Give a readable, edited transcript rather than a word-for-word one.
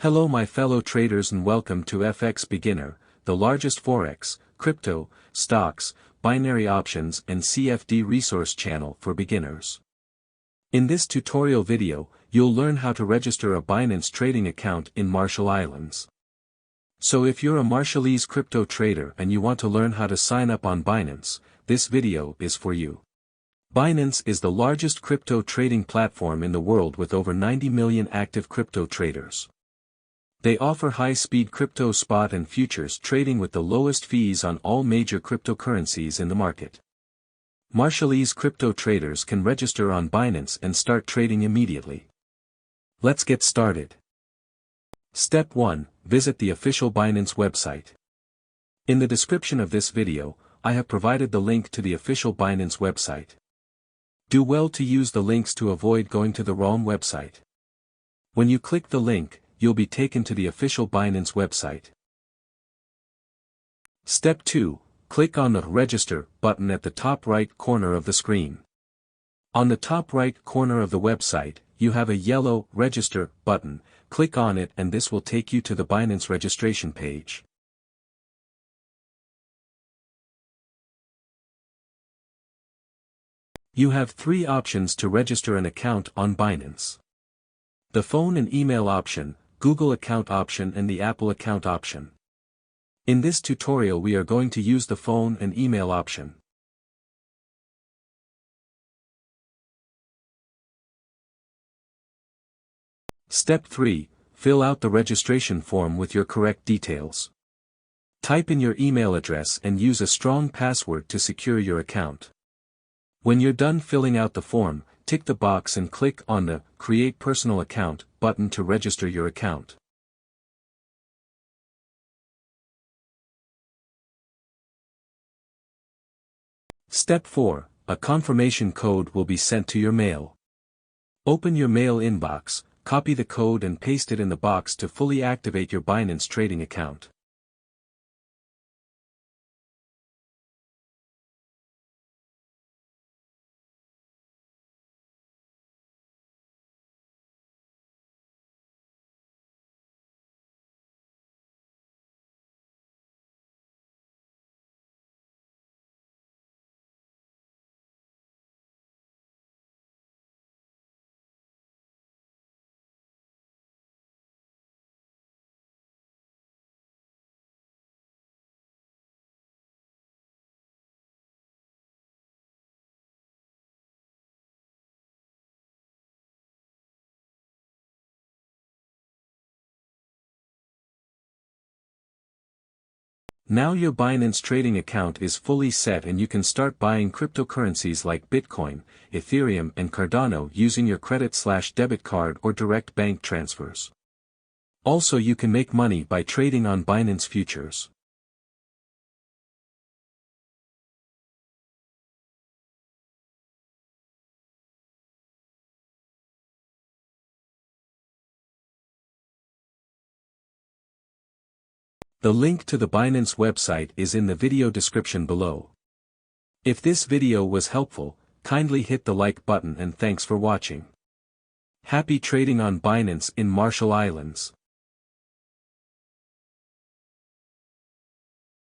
Hello my fellow traders and welcome to FX Beginner, the largest forex, crypto, stocks, binary options and CFD resource channel for beginners. In this tutorial video, you'll learn how to register a Binance trading account in Marshall Islands. So if you're a Marshallese crypto trader and you want to learn how to sign up on Binance, this video is for you. Binance is the largest crypto trading platform in the world with over 90 million active crypto traders. They offer high-speed crypto spot and futures trading with the lowest fees on all major cryptocurrencies in the market. Marshallese crypto traders can register on Binance and start trading immediately. Let's get started. Step 1. Visit the official Binance website. In the description of this video, I have provided the link to the official Binance website. Do well to use the links to avoid going to the wrong website. When you click the link, you'll be taken to the official Binance website. Step 2. Click on the Register button at the top right corner of the screen. On the top right corner of the website, you have a yellow Register button. Click on it and this will take you to the Binance registration page. You have 3 options to register an account on Binance. The phone and email option, Google account option and the Apple account option. In this tutorial we are going to use the phone and email option. Step 3. Fill out the registration form with your correct details. Type in your email address and use a strong password to secure your account. When you're done filling out the form, tick the box and click on the Create Personal Account button to register your account. Step 4. A confirmation code will be sent to your mail. Open your mail inbox, copy the code and paste it in the box to fully activate your Binance trading account. Now your Binance trading account is fully set and you can start buying cryptocurrencies like Bitcoin, Ethereum and Cardano using your credit/debit card or direct bank transfers. Also you can make money by trading on Binance futures. The link to the Binance website is in the video description below. If this video was helpful, kindly hit the like button and thanks for watching. Happy trading on Binance in Marshall Islands.